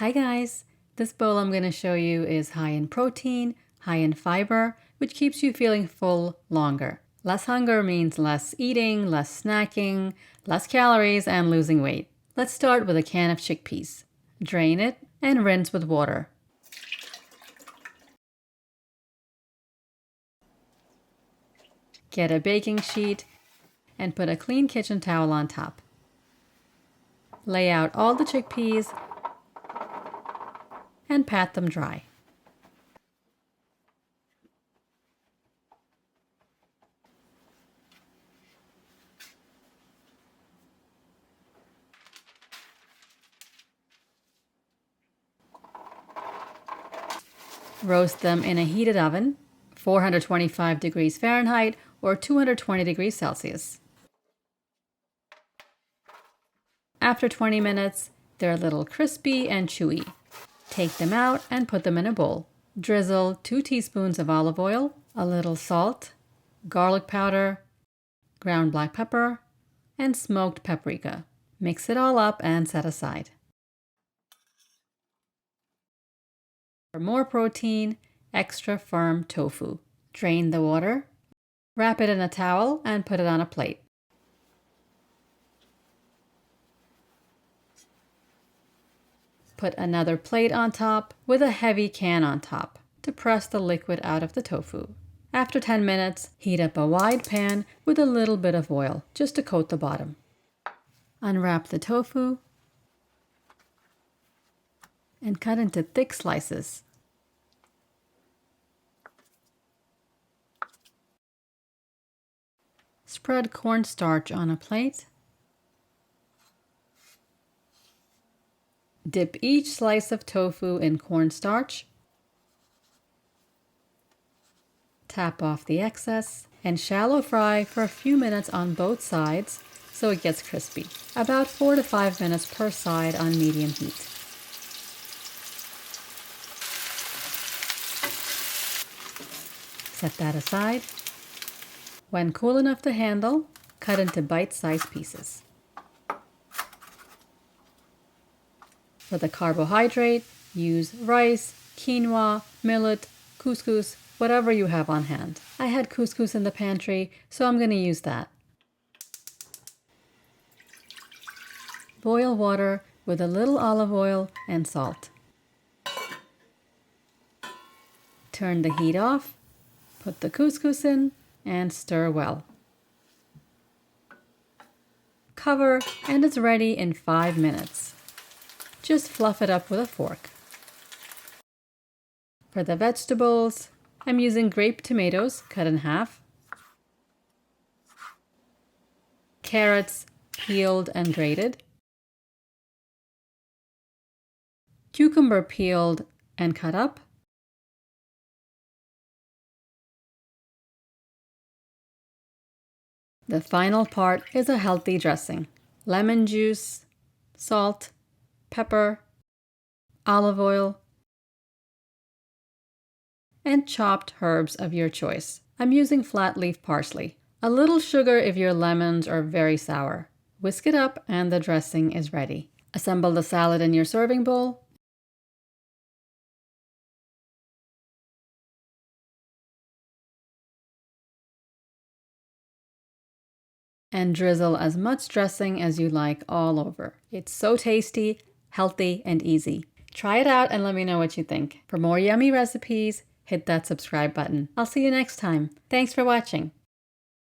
Hi guys! This bowl I'm going to show you is high in protein, high in fiber, which keeps you feeling full longer. Less hunger means less eating, less snacking, less calories, and losing weight. Let's start with a can of chickpeas. Drain it and rinse with water. Get a baking sheet and put a clean kitchen towel on top. Lay out all the chickpeas and pat them dry. Roast them in a heated oven, 425 degrees Fahrenheit or 220 degrees Celsius. After 20 minutes, they're a little crispy and chewy. Take them out and put them in a bowl. Drizzle 2 teaspoons of olive oil, a little salt, garlic powder, ground black pepper, and smoked paprika. Mix it all up and set aside. For more protein, extra firm tofu. Drain the water, wrap it in a towel, and put it on a plate. Put another plate on top with a heavy can on top to press the liquid out of the tofu. After 10 minutes, heat up a wide pan with a little bit of oil just to coat the bottom. Unwrap the tofu and cut into thick slices. Spread cornstarch on a plate. Dip each slice of tofu in cornstarch. Tap off the excess and shallow fry for a few minutes on both sides so it gets crispy. About 4 to 5 minutes per side on medium heat. Set that aside. When cool enough to handle, cut into bite-sized pieces. For the carbohydrate, use rice, quinoa, millet, couscous, whatever you have on hand. I had couscous in the pantry, so I'm going to use that. Boil water with a little olive oil and salt. Turn the heat off, put the couscous in, and stir well. Cover, and it's ready in 5 minutes. Just fluff it up with a fork. For the vegetables, I'm using grape tomatoes cut in half, carrots peeled and grated, cucumber peeled and cut up, the final part is a healthy dressing. Lemon juice, salt, pepper, olive oil, and chopped herbs of your choice. I'm using flat leaf parsley. A little sugar if your lemons are very sour. Whisk it up and the dressing is ready. Assemble the salad in your serving bowl. And drizzle as much dressing as you like all over. It's so tasty, healthy, and easy. Try it out and let me know what you think. For more yummy recipes, hit that subscribe button. I'll see you next time. Thanks for watching.